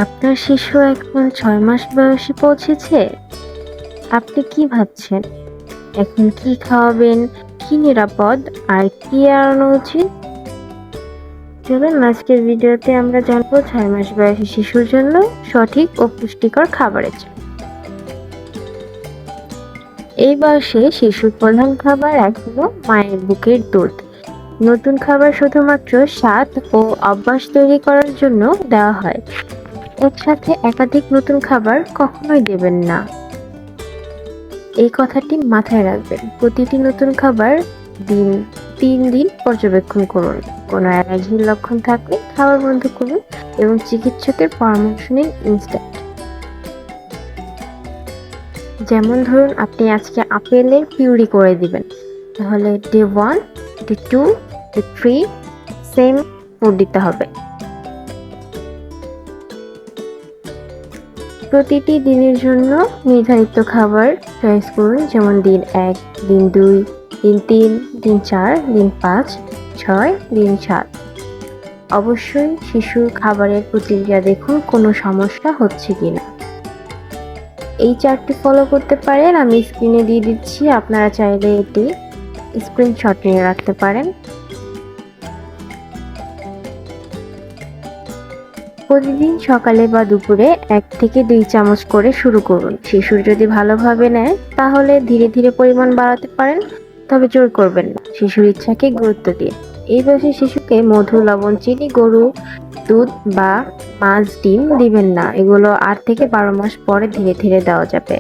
আপনার শিশু এখন ৬ মাস বয়সে পৌঁছেছে। আপনি কি ভাবছেন? এখন কি খাওয়াবেন, কি নিরাপদ আর কি এড়ানো উচিত? চলুন আজকের ভিডিওতে আমরা জানবো ৬ মাস বয়সী শিশুর জন্য সঠিক ও পুষ্টিকর খাবারের চাহিদা। এই বয়সে শিশুর প্রধান খাবার হলো মায়ের বুকের দুধ। নতুন খাবার শুধুমাত্র স্বাদ ও অভ্যাস তৈরি করার জন্য দেওয়া হয়। একসাথে একাধিক নতুন খাবার কখনোই দেবেন না। এই কথাটি মাথায় রাখবেন। প্রতিটি নতুন খাবার ৩ দিন পর্যবেক্ষণ করুন। কোনো অ্যালার্জির লক্ষণ থাকলে খাবার বন্ধ করুন এবং চিকিৎসকের পরামর্শ নিন ইনস্ট্যান্ট। যেমন ধরুন আপনি আজকে আপেলের পিউরি করে দিবেন, তাহলে day 1, day 2, day 3 same food দিতে হবে। প্রতিটি দিনের জন্য নির্ধারিত খাবার চয়েস করুন, যেমন দিন ১, দিন ২, দিন ৩, দিন ৪, দিন ৫, ৬, দিন ৭। অবশ্যই শিশুর খাবারের প্রতিক্রিয়া দেখুন কোনো সমস্যা হচ্ছে কিনা। এই চার্টটি ফলো করতে পারেন, আমি স্ক্রিনে দিয়ে দিচ্ছি, আপনারা চাইলে এটি স্ক্রিনশট নিয়ে রাখতে পারেন। প্রতিদিন সকালে বা দুপুরে ১ থেকে ২ চামচ করে শুরু করুন। শিশুর যদি ভালোভাবে নেয় তাহলে ধীরে ধীরে পরিমাণ বাড়াতে পারেন, তবে জোর করবেন না। শিশুর ইচ্ছাকে গুরুত্ব দিন। এই বয়সে শিশুকে মধু, লবণ, চিনি, গরুর দুধ বা মাছ, ডিম দিবেন না। এগুলো ৮ থেকে ১২ মাস পরে ধীরে ধীরে দেওয়া যাবে।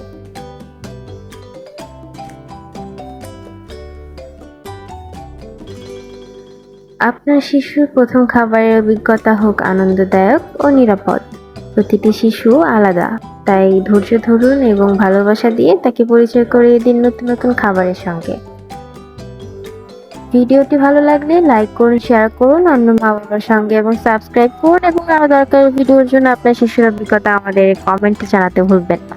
আপনার শিশুর প্রথম খাবারের অভিজ্ঞতা হোক আনন্দদায়ক ও নিরাপদ। প্রতিটি শিশু আলাদা, তাই ধৈর্য ধরুন এবং ভালোবাসা দিয়ে তাকে পরিচয় করিয়ে দিন নতুন নতুন খাবারের সঙ্গে। ভিডিওটি ভালো লাগলে লাইক করুন, শেয়ার করুন অন্য মা বাবার সঙ্গে এবং সাবস্ক্রাইব করুন, এবং আরো দরকারি ভিডিওর জন্য আপনার শিশুর অভিজ্ঞতা আমাদের কমেন্টে জানাতে ভুলবেন না।